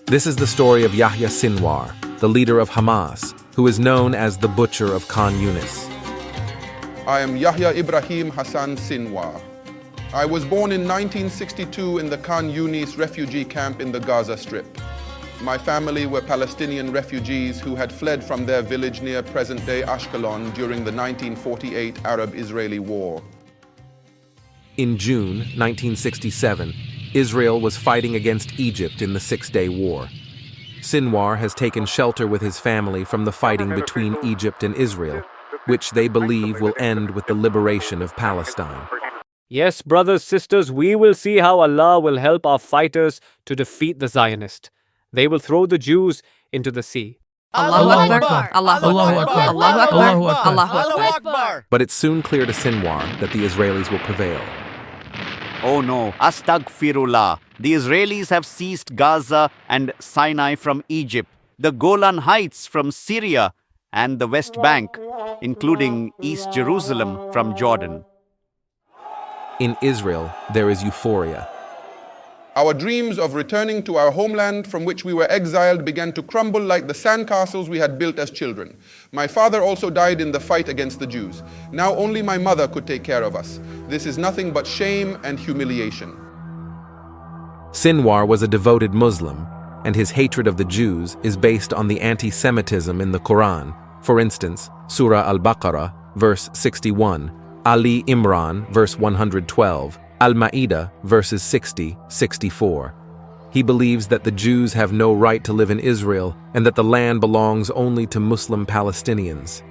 This is the story of Yahya Sinwar, the leader of Hamas, who is known as the Butcher of Khan Younis. I am Yahya Ibrahim Hassan Sinwar. I was born in 1962 in the Khan Younis refugee camp in the Gaza Strip. My family were Palestinian refugees who had fled from their village near present-day Ashkelon during the 1948 Arab-Israeli War. In June 1967, Israel was fighting against Egypt in the Six-Day War. Sinwar has taken shelter with his family from the fighting between Egypt and Israel, which they believe will end with the liberation of Palestine. Yes, brothers, sisters, we will see how Allah will help our fighters to defeat the Zionists. They will throw the Jews into the sea. Allahu Akbar! Allahu Akbar! Allahu Akbar! Allahu Akbar! But it's soon clear to Sinwar that the Israelis will prevail. Oh no, Astaghfirullah. The Israelis have seized Gaza and Sinai from Egypt, the Golan Heights from Syria, and the West Bank, including East Jerusalem from Jordan. In Israel, there is euphoria. Our dreams of returning to our homeland from which we were exiled began to crumble like the sandcastles we had built as children. My father also died in the fight against the Jews. Now only my mother could take care of us. This is nothing but shame and humiliation. Sinwar was a devoted Muslim, and his hatred of the Jews is based on the anti-Semitism in the Quran. For instance, Surah Al-Baqarah, verse 61, Ali Imran, verse 112, Al-Ma'idah, verses 60, 64. He believes that the Jews have no right to live in Israel and that the land belongs only to Muslim Palestinians.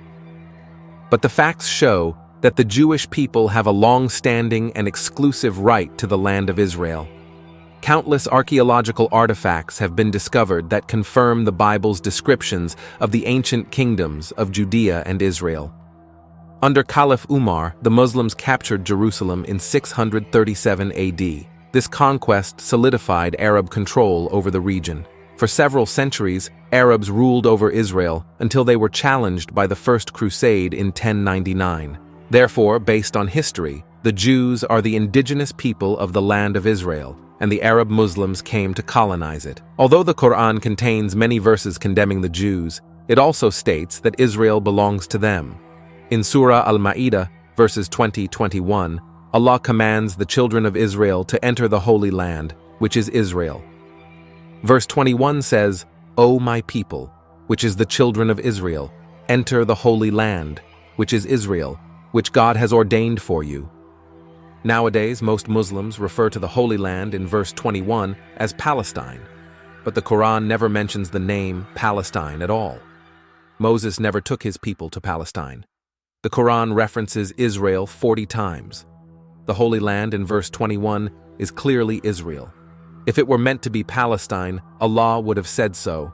But the facts show that the Jewish people have a long-standing and exclusive right to the land of Israel. Countless archaeological artifacts have been discovered that confirm the Bible's descriptions of the ancient kingdoms of Judea and Israel. Under Caliph Umar, the Muslims captured Jerusalem in 637 AD. This conquest solidified Arab control over the region. For several centuries, Arabs ruled over Israel until they were challenged by the First Crusade in 1099. Therefore, based on history, the Jews are the indigenous people of the land of Israel, and the Arab Muslims came to colonize it. Although the Quran contains many verses condemning the Jews, it also states that Israel belongs to them. In Surah Al-Ma'idah, verses 20-21, Allah commands the children of Israel to enter the Holy Land, which is Israel. Verse 21 says, "O my people, which is the children of Israel, enter the Holy Land, which is Israel, which God has ordained for you." Nowadays, most Muslims refer to the Holy Land in verse 21 as Palestine, but the Quran never mentions the name Palestine at all. Moses never took his people to Palestine. The Quran references Israel 40 times. The Holy Land in verse 21 is clearly Israel. If it were meant to be Palestine, Allah would have said so.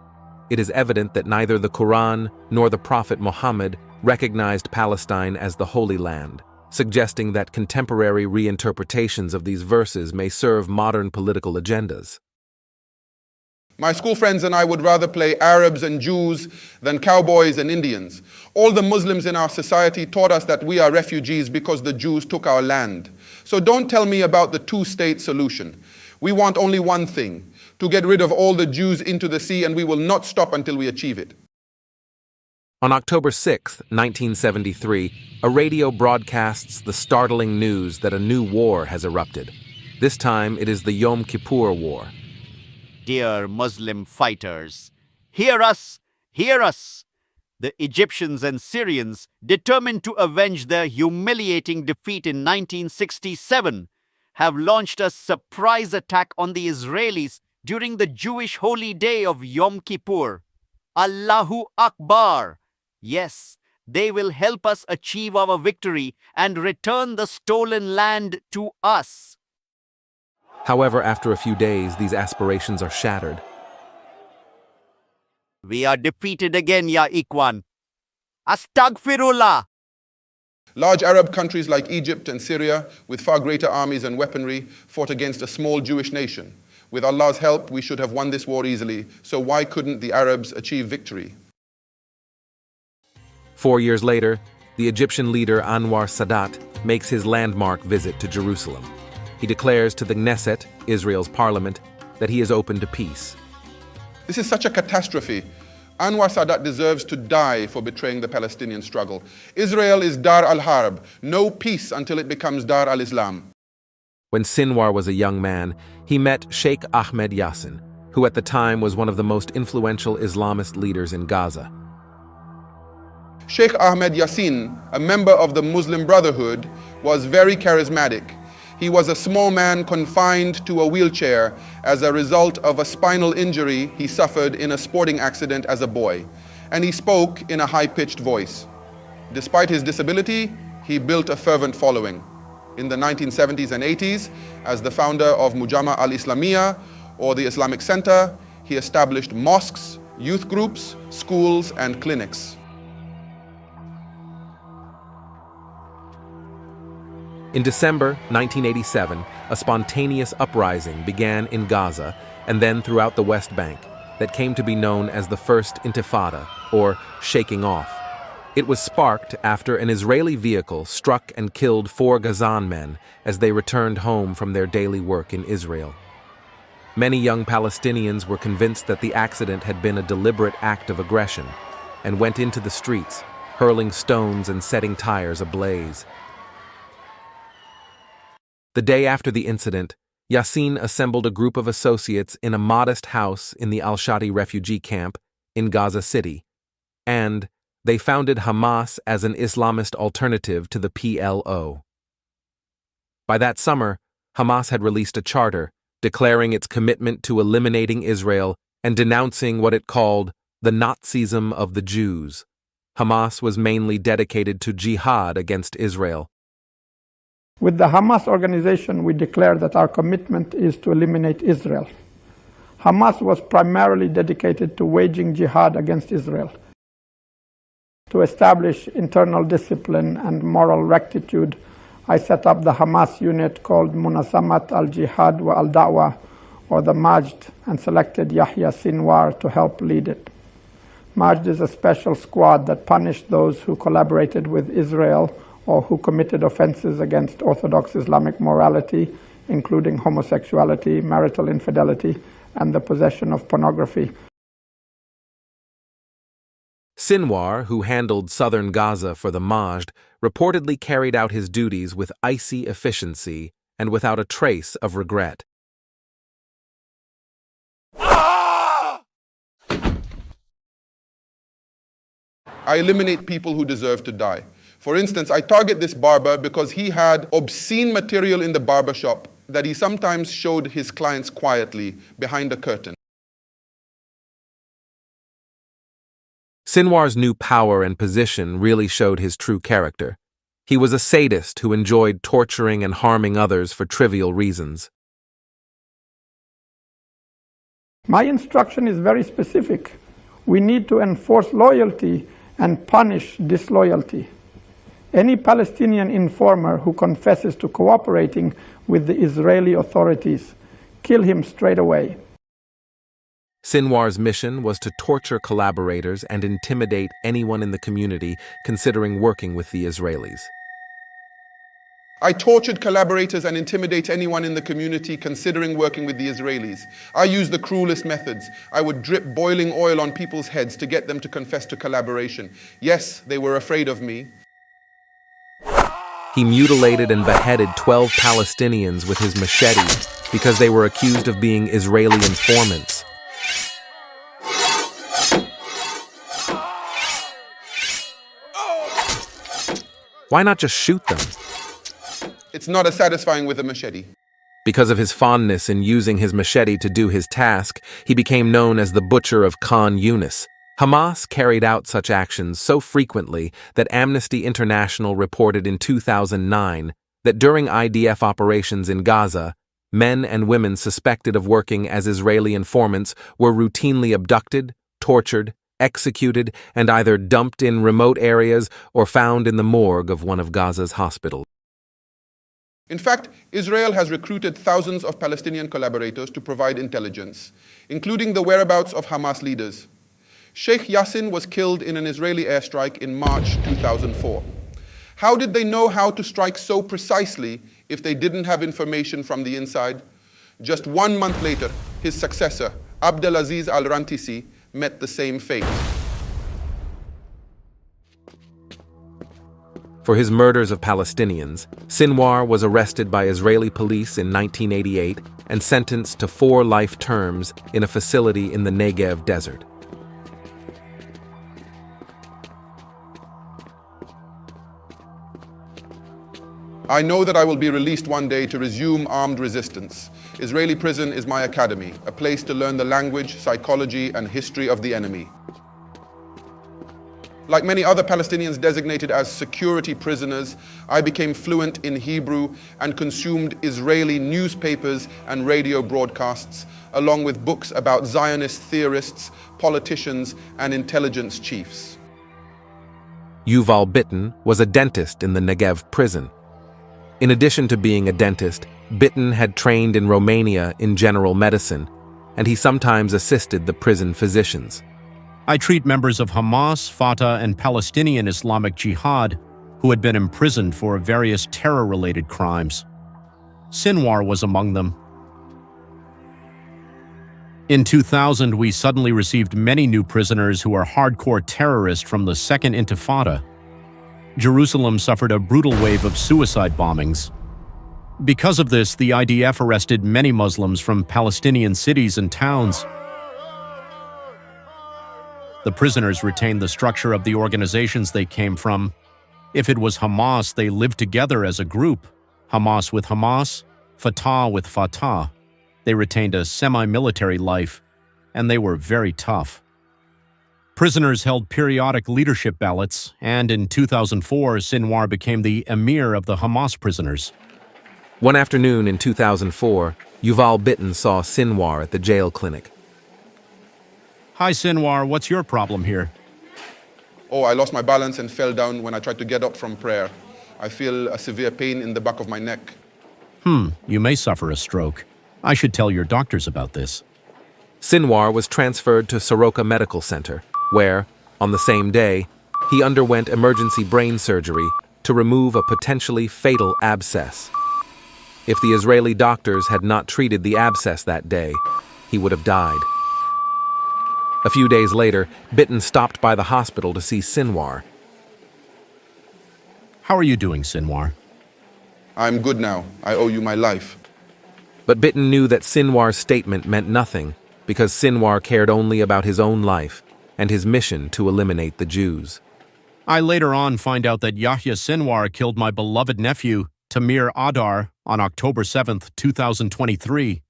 It is evident that neither the Quran nor the Prophet Muhammad recognized Palestine as the Holy Land, suggesting that contemporary reinterpretations of these verses may serve modern political agendas. My school friends and I would rather play Arabs and Jews than cowboys and Indians. All the Muslims in our society taught us that we are refugees because the Jews took our land. So don't tell me about the two-state solution. We want only one thing, to get rid of all the Jews into the sea, and we will not stop until we achieve it. On October 6, 1973, a radio broadcasts the startling news that a new war has erupted. This time it is the Yom Kippur War. Dear Muslim fighters, hear us, hear us! The Egyptians and Syrians, determined to avenge their humiliating defeat in 1967, have launched a surprise attack on the Israelis during the Jewish holy day of Yom Kippur. Allahu Akbar! Yes, they will help us achieve our victory and return the stolen land to us. However, after a few days, these aspirations are shattered. We are defeated again, ya Ikwan. Astaghfirullah! Large Arab countries like Egypt and Syria, with far greater armies and weaponry, fought against a small Jewish nation. With Allah's help, we should have won this war easily, so why couldn't the Arabs achieve victory? 4 years later, the Egyptian leader Anwar Sadat makes his landmark visit to Jerusalem. He declares to the Knesset, Israel's parliament, that he is open to peace. This is such a catastrophe. Anwar Sadat deserves to die for betraying the Palestinian struggle. Israel is Dar al-Harb, no peace until it becomes Dar al-Islam. When Sinwar was a young man, he met Sheikh Ahmed Yassin, who at the time was one of the most influential Islamist leaders in Gaza. Sheikh Ahmed Yassin, a member of the Muslim Brotherhood, was very charismatic. He was a small man confined to a wheelchair as a result of a spinal injury he suffered in a sporting accident as a boy, and he spoke in a high-pitched voice. Despite his disability, he built a fervent following. In the 1970s and 80s, as the founder of Mujama al-Islamiyya, or the Islamic Center, he established mosques, youth groups, schools, and clinics. In December 1987, a spontaneous uprising began in Gaza and then throughout the West Bank that came to be known as the First Intifada, or shaking off. It was sparked after an Israeli vehicle struck and killed 4 Gazan men as they returned home from their daily work in Israel. Many young Palestinians were convinced that the accident had been a deliberate act of aggression and went into the streets, hurling stones and setting tires ablaze. The day after the incident, Yassin assembled a group of associates in a modest house in the al-Shati refugee camp in Gaza City, and they founded Hamas as an Islamist alternative to the PLO. By that summer, Hamas had released a charter declaring its commitment to eliminating Israel and denouncing what it called the Nazism of the Jews. Hamas was mainly dedicated to jihad against Israel. With the Hamas organization, we declare that our commitment is to eliminate Israel. Hamas was primarily dedicated to waging jihad against Israel. To establish internal discipline and moral rectitude, I set up the Hamas unit called Munasamat al-Jihad wa al-Da'wah, or the Majd, and selected Yahya Sinwar to help lead it. Majd is a special squad that punished those who collaborated with Israel or who committed offenses against Orthodox Islamic morality, including homosexuality, marital infidelity, and the possession of pornography. Sinwar, who handled southern Gaza for the Majd, reportedly carried out his duties with icy efficiency and without a trace of regret. I eliminate people who deserve to die. For instance, I target this barber because he had obscene material in the barber shop that he sometimes showed his clients quietly behind a curtain. Sinwar's new power and position really showed his true character. He was a sadist who enjoyed torturing and harming others for trivial reasons. My instruction is very specific. We need to enforce loyalty and punish disloyalty. Any Palestinian informer who confesses to cooperating with the Israeli authorities, kill him straight away. Sinwar's mission was to torture collaborators and intimidate anyone in the community considering working with the Israelis. I tortured collaborators and intimidate anyone in the community considering working with the Israelis. I used the cruelest methods. I would drip boiling oil on people's heads to get them to confess to collaboration. Yes, they were afraid of me. He mutilated and beheaded 12 Palestinians with his machete because they were accused of being Israeli informants. Why not just shoot them? It's not as satisfying with a machete. Because of his fondness in using his machete to do his task, he became known as the Butcher of Khan Younis. Hamas carried out such actions so frequently that Amnesty International reported in 2009 that during IDF operations in Gaza, men and women suspected of working as Israeli informants were routinely abducted, tortured, executed, and either dumped in remote areas or found in the morgue of one of Gaza's hospitals. In fact, Israel has recruited thousands of Palestinian collaborators to provide intelligence, including the whereabouts of Hamas leaders. Sheikh Yassin was killed in an Israeli airstrike in March 2004. How did they know how to strike so precisely if they didn't have information from the inside. Just 1 month later, his successor, Abdelaziz al-Rantisi, met the same fate. For his murders of Palestinians, Sinwar was arrested by Israeli police in 1988 and sentenced to 4 life terms in a facility in the Negev desert. I know that I will be released one day to resume armed resistance. Israeli prison is my academy, a place to learn the language, psychology, and history of the enemy. Like many other Palestinians designated as security prisoners, I became fluent in Hebrew and consumed Israeli newspapers and radio broadcasts, along with books about Zionist theorists, politicians, and intelligence chiefs. Yuval Bitton was a dentist in the Negev prison. In addition to being a dentist, Bitton had trained in Romania in general medicine, and he sometimes assisted the prison physicians. I treat members of Hamas, Fatah, and Palestinian Islamic Jihad who had been imprisoned for various terror-related crimes. Sinwar was among them. In 2000, we suddenly received many new prisoners who are hardcore terrorists from the Second Intifada. Jerusalem suffered a brutal wave of suicide bombings. Because of this, the IDF arrested many Muslims from Palestinian cities and towns. The prisoners retained the structure of the organizations they came from. If it was Hamas, they lived together as a group. Hamas with Hamas, Fatah with Fatah. They retained a semi-military life, and they were very tough. Prisoners held periodic leadership ballots, and in 2004, Sinwar became the emir of the Hamas prisoners. One afternoon in 2004, Yuval Bitton saw Sinwar at the jail clinic. Hi, Sinwar, what's your problem here? Oh, I lost my balance and fell down when I tried to get up from prayer. I feel a severe pain in the back of my neck. You may suffer a stroke. I should tell your doctors about this. Sinwar was transferred to Soroka Medical Center, where, on the same day, he underwent emergency brain surgery to remove a potentially fatal abscess. If the Israeli doctors had not treated the abscess that day, he would have died. A few days later, Bitton stopped by the hospital to see Sinwar. How are you doing, Sinwar? I'm good now. I owe you my life. But Bitton knew that Sinwar's statement meant nothing because Sinwar cared only about his own life and his mission to eliminate the Jews. I later on find out that Yahya Sinwar killed my beloved nephew, Tamir Adar, on October 7, 2023.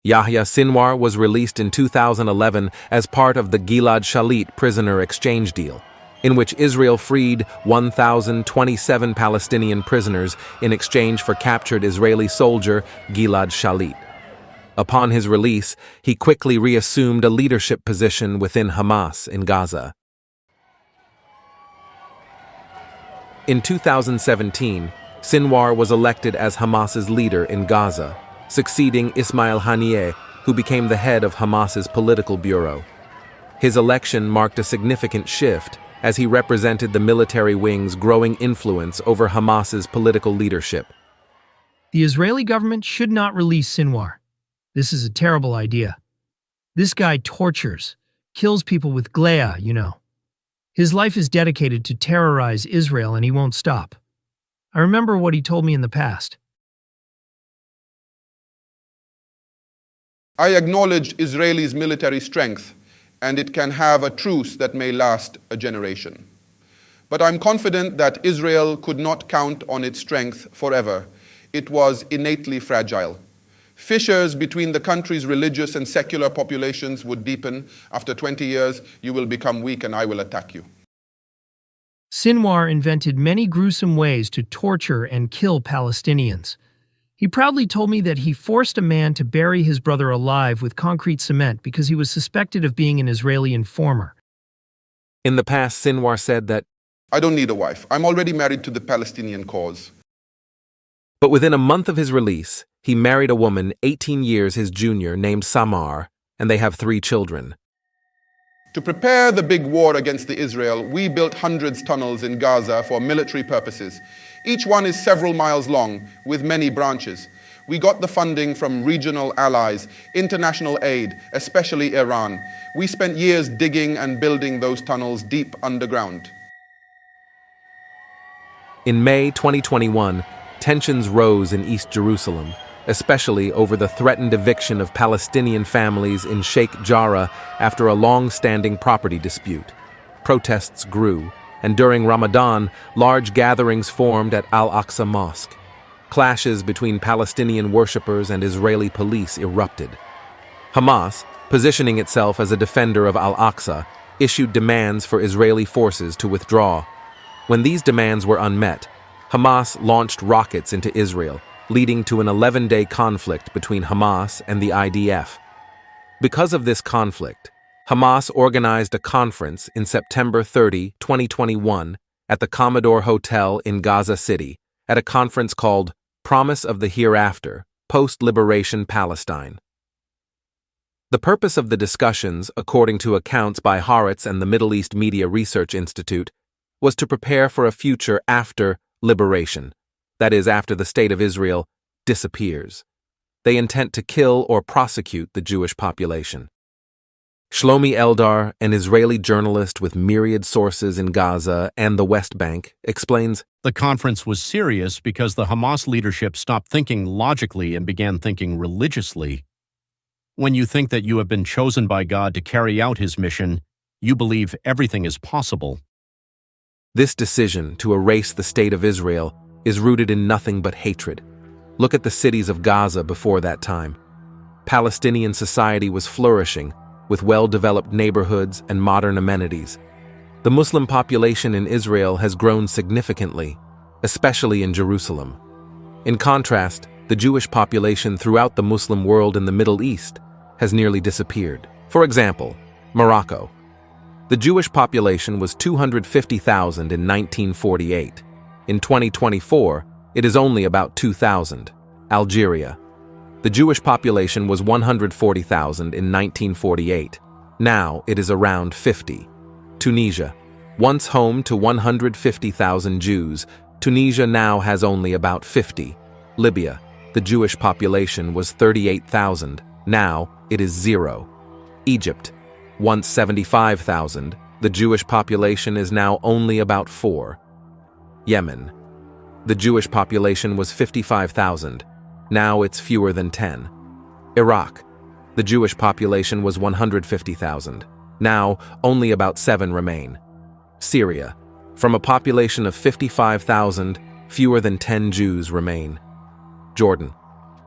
Yahya Sinwar was released in 2011 as part of the Gilad Shalit prisoner exchange deal, in which Israel freed 1,027 Palestinian prisoners in exchange for captured Israeli soldier Gilad Shalit. Upon his release, he quickly reassumed a leadership position within Hamas in Gaza. In 2017, Sinwar was elected as Hamas's leader in Gaza, succeeding Ismail Haniyeh, who became the head of Hamas's political bureau. His election marked a significant shift as he represented the military wing's growing influence over Hamas's political leadership. The Israeli government should not release Sinwar. This is a terrible idea. This guy tortures, kills people with glea, you know. His life is dedicated to terrorize Israel and he won't stop. I remember what he told me in the past. I acknowledge Israel's military strength, and it can have a truce that may last a generation. But I'm confident that Israel could not count on its strength forever. It was innately fragile. Fissures between the country's religious and secular populations would deepen. After 20 years, you will become weak and I will attack you. Sinwar invented many gruesome ways to torture and kill Palestinians. He proudly told me that he forced a man to bury his brother alive with concrete cement because he was suspected of being an Israeli informer. In the past, Sinwar said that, I don't need a wife. I'm already married to the Palestinian cause. but within a month of his release, he married a woman 18 years his junior named Samar, and they have 3 children. To prepare the big war against Israel, we built hundreds of tunnels in Gaza for military purposes. Each one is several miles long, with many branches. We got the funding from regional allies, international aid, especially Iran. We spent years digging and building those tunnels deep underground. In May 2021, tensions rose in East Jerusalem, especially over the threatened eviction of Palestinian families in Sheikh Jarrah after a long-standing property dispute. Protests grew, and during Ramadan, large gatherings formed at Al-Aqsa Mosque. Clashes between Palestinian worshippers and Israeli police erupted. Hamas, positioning itself as a defender of Al-Aqsa, issued demands for Israeli forces to withdraw. When these demands were unmet, Hamas launched rockets into Israel, leading to an 11-day conflict between Hamas and the IDF. Because of this conflict, Hamas organized a conference in September 30, 2021, at the Commodore Hotel in Gaza City, at a conference called Promise of the Hereafter, Post-Liberation Palestine. The purpose of the discussions, according to accounts by Haaretz and the Middle East Media Research Institute, was to prepare for a future after liberation, that is, after the State of Israel disappears. They intend to kill or prosecute the Jewish population. Shlomi Eldar, an Israeli journalist with myriad sources in Gaza and the West Bank, explains, The conference was serious because the Hamas leadership stopped thinking logically and began thinking religiously. When you think that you have been chosen by God to carry out his mission, you believe everything is possible. This decision to erase the State of Israel is rooted in nothing but hatred. Look at the cities of Gaza before that time. Palestinian society was flourishing, with well-developed neighborhoods and modern amenities. The Muslim population in Israel has grown significantly, especially in Jerusalem. In contrast, the Jewish population throughout the Muslim world in the Middle East has nearly disappeared. For example, Morocco. The Jewish population was 250,000 in 1948. In 2024, it is only about 2,000. Algeria. The Jewish population was 140,000 in 1948. Now it is around 50. Tunisia. Once home to 150,000 Jews, Tunisia now has only about 50. Libya. The Jewish population was 38,000. Now it is 0. Egypt. Once 75,000, the Jewish population is now only about 4. Yemen. The Jewish population was 55,000. Now it's fewer than 10. Iraq. The Jewish population was 150,000. Now only about 7 remain. Syria. From a population of 55,000, fewer than 10 Jews remain. Jordan.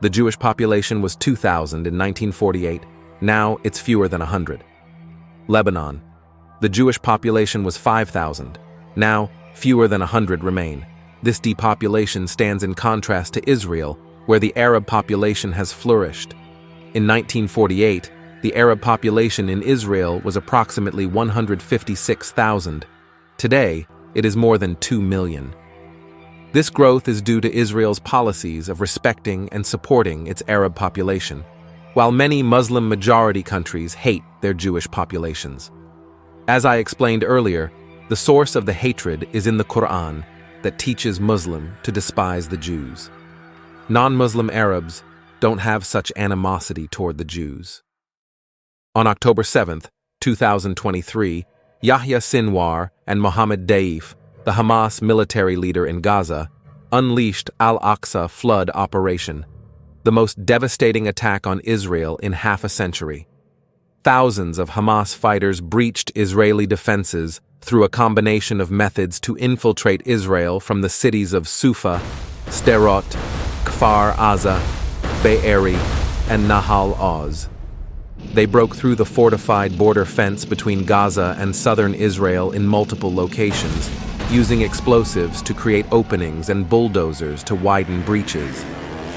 The Jewish population was 2,000 in 1948. Now it's fewer than 100. Lebanon. The Jewish population was 5,000. Now fewer than 100 remain. This depopulation stands in contrast to Israel, where the Arab population has flourished. In 1948, the Arab population in Israel was approximately 156,000. Today, it is more than 2 million. This growth is due to Israel's policies of respecting and supporting its Arab population, while many Muslim-majority countries hate their Jewish populations. As I explained earlier, the source of the hatred is in the Quran that teaches Muslim to despise the Jews. Non-Muslim Arabs don't have such animosity toward the Jews. On October 7, 2023, Yahya Sinwar and Mohammed Daif, the Hamas military leader in Gaza, unleashed Al-Aqsa flood operation, the most devastating attack on Israel in half a century. Thousands of Hamas fighters breached Israeli defenses through a combination of methods to infiltrate Israel from the cities of Sufa, Sderot, Kfar Aza, Be'eri, and Nahal Oz. They broke through the fortified border fence between Gaza and southern Israel in multiple locations, using explosives to create openings and bulldozers to widen breaches.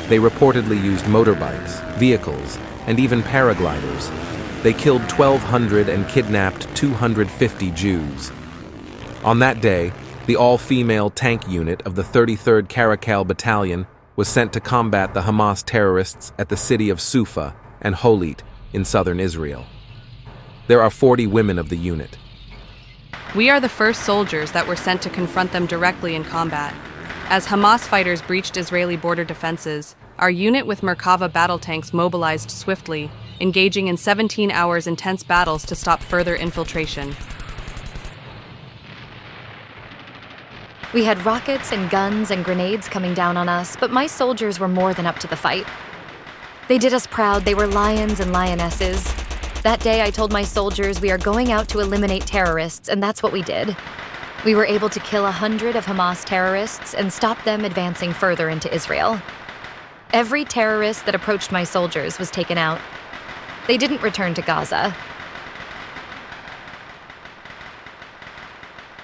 They reportedly used motorbikes, vehicles, and even paragliders. They killed 1,200 and kidnapped 250 Jews. On that day, the all-female tank unit of the 33rd Caracal Battalion was sent to combat the Hamas terrorists at the city of Sufa and Holit in southern Israel. There are 40 women of the unit. We are the first soldiers that were sent to confront them directly in combat. As Hamas fighters breached Israeli border defenses, our unit with Merkava battle tanks mobilized swiftly, engaging in 17 hours intense battles to stop further infiltration. We had rockets and guns and grenades coming down on us, but my soldiers were more than up to the fight. They did us proud. They were lions and lionesses. That day I told my soldiers we are going out to eliminate terrorists, and that's what we did. We were able to kill 100 of Hamas terrorists and stop them advancing further into Israel. Every terrorist that approached my soldiers was taken out. They didn't return to Gaza.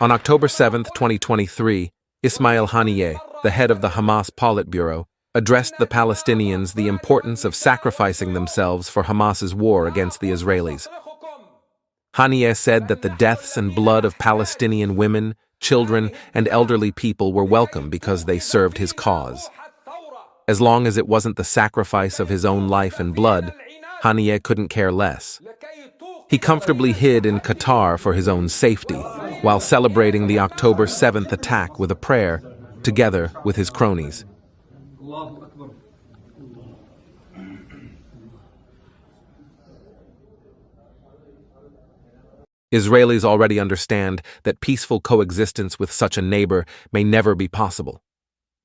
On October 7, 2023, Ismail Haniyeh, the head of the Hamas Politburo, addressed the Palestinians the importance of sacrificing themselves for Hamas's war against the Israelis. Haniyeh said that the deaths and blood of Palestinian women, children, and elderly people were welcome because they served his cause. As long as it wasn't the sacrifice of his own life and blood, Haniyeh couldn't care less. He comfortably hid in Qatar for his own safety, while celebrating the October 7th attack with a prayer, together with his cronies. Israelis already understand that peaceful coexistence with such a neighbor may never be possible.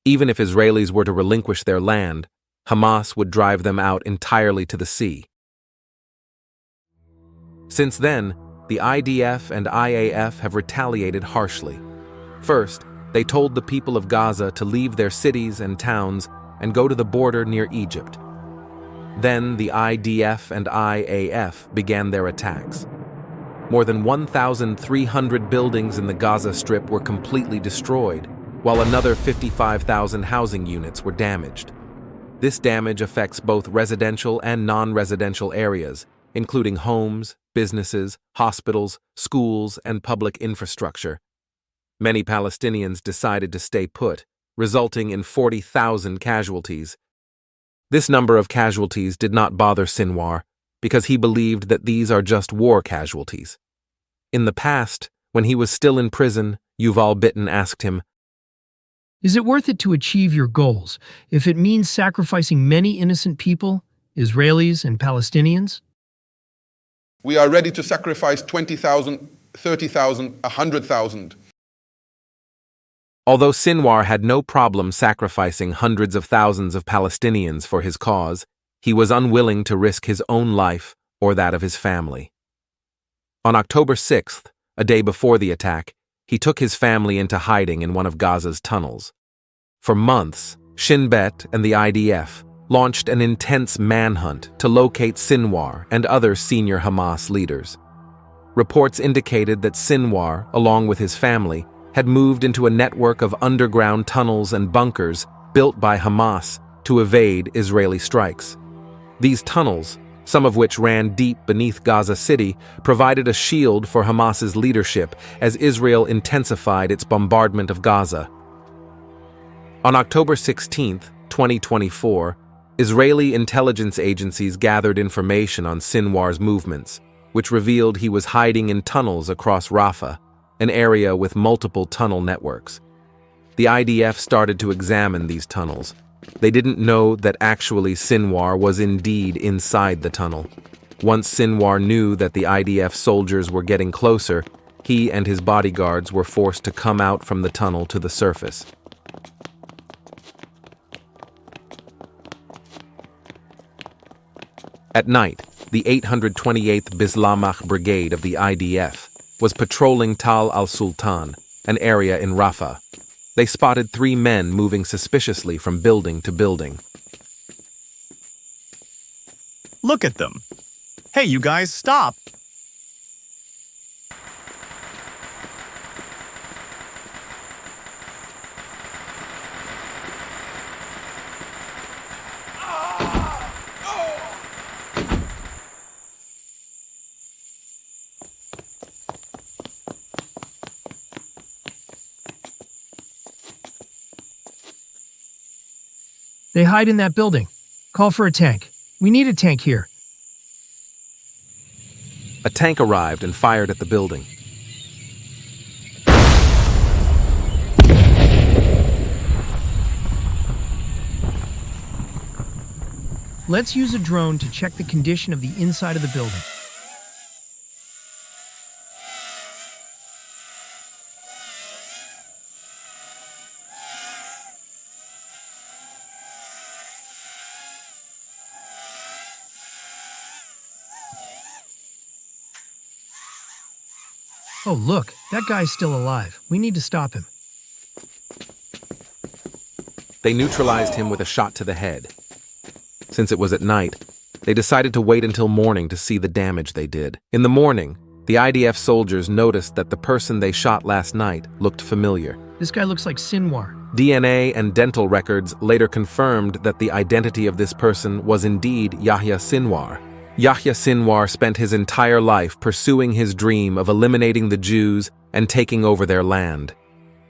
Even if Israelis were to relinquish their land, Hamas would drive them out entirely to the sea. Since then, the IDF and IAF have retaliated harshly. First, they told the people of Gaza to leave their cities and towns and go to the border near Egypt. Then the IDF and IAF began their attacks. More than 1,300 buildings in the Gaza Strip were completely destroyed, while another 55,000 housing units were damaged. This damage affects both residential and non-residential areas, including homes, businesses, hospitals, schools, and public infrastructure. Many Palestinians decided to stay put, resulting in 40,000 casualties. This number of casualties did not bother Sinwar, because he believed that these are just war casualties. In the past, when he was still in prison, Yuval Bitton asked him, "Is it worth it to achieve your goals if it means sacrificing many innocent people, Israelis and Palestinians?" We are ready to sacrifice 20,000, 30,000, 100,000. Although Sinwar had no problem sacrificing hundreds of thousands of Palestinians for his cause, he was unwilling to risk his own life or that of his family. On October 6th, a day before the attack, he took his family into hiding in one of Gaza's tunnels. For months, Shin Bet and the IDF launched an intense manhunt to locate Sinwar and other senior Hamas leaders. Reports indicated that Sinwar, along with his family, had moved into a network of underground tunnels and bunkers built by Hamas to evade Israeli strikes. These tunnels, some of which ran deep beneath Gaza City, provided a shield for Hamas's leadership as Israel intensified its bombardment of Gaza. On October 16, 2024, Israeli intelligence agencies gathered information on Sinwar's movements, which revealed he was hiding in tunnels across Rafah, an area with multiple tunnel networks. The IDF started to examine these tunnels. They didn't know that actually Sinwar was indeed inside the tunnel. Once Sinwar knew that the IDF soldiers were getting closer, he and his bodyguards were forced to come out from the tunnel to the surface. At night, the 828th Bislamach Brigade of the IDF was patrolling Tal al-Sultan, an area in Rafah. They spotted 3 men moving suspiciously from building to building. Look at them. Hey, you guys, stop! They hide in that building. Call for a tank. We need a tank here. A tank arrived and fired at the building. Let's use a drone to check the condition of the inside of the building. Oh, look, that guy's still alive. We need to stop him. They neutralized him with a shot to the head. Since it was at night, they decided to wait until morning to see the damage they did. In the morning, the IDF soldiers noticed that the person they shot last night looked familiar. This guy looks like Sinwar. DNA and dental records later confirmed that the identity of this person was indeed Yahya Sinwar. Yahya Sinwar spent his entire life pursuing his dream of eliminating the Jews and taking over their land.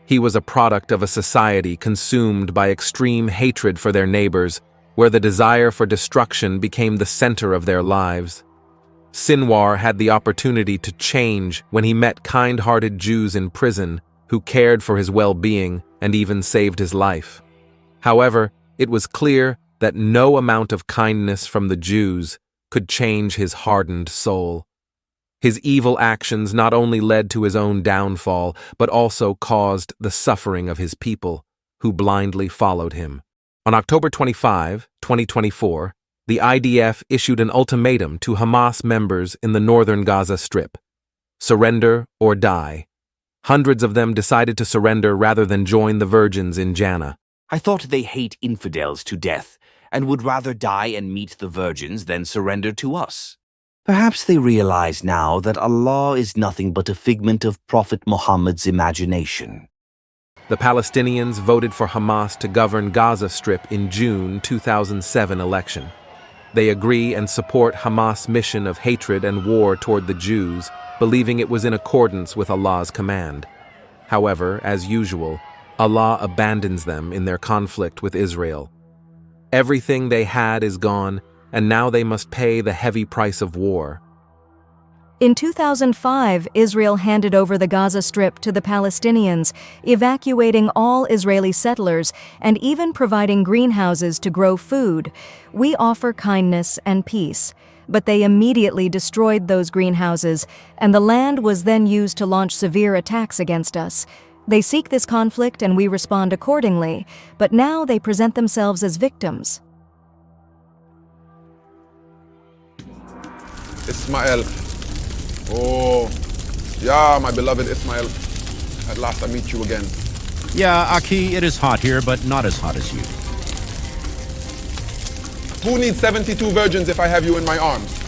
He was a product of a society consumed by extreme hatred for their neighbors, where the desire for destruction became the center of their lives. Sinwar had the opportunity to change when he met kind-hearted Jews in prison who cared for his well-being and even saved his life. However, it was clear that no amount of kindness from the Jews could change his hardened soul. His evil actions not only led to his own downfall, but also caused the suffering of his people, who blindly followed him. On October 25, 2024, the IDF issued an ultimatum to Hamas members in the northern Gaza Strip: surrender or die. Hundreds of them decided to surrender rather than join the virgins in Jannah. I thought they hate infidels to death and would rather die and meet the virgins than surrender to us. Perhaps they realize now that Allah is nothing but a figment of Prophet Muhammad's imagination. The Palestinians voted for Hamas to govern Gaza Strip in June 2007 election. They agree and support Hamas' mission of hatred and war toward the Jews, believing it was in accordance with Allah's command. However, as usual, Allah abandons them in their conflict with Israel. Everything they had is gone, and now they must pay the heavy price of war. In 2005, Israel handed over the Gaza Strip to the Palestinians, evacuating all Israeli settlers and even providing greenhouses to grow food. We offer kindness and peace, but they immediately destroyed those greenhouses, and the land was then used to launch severe attacks against us. They seek this conflict and we respond accordingly, but now they present themselves as victims. Ismail. Oh, yeah, my beloved Ismail. At last I meet you again. Yeah, Aki, it is hot here, but not as hot as you. Who needs 72 virgins if I have you in my arms?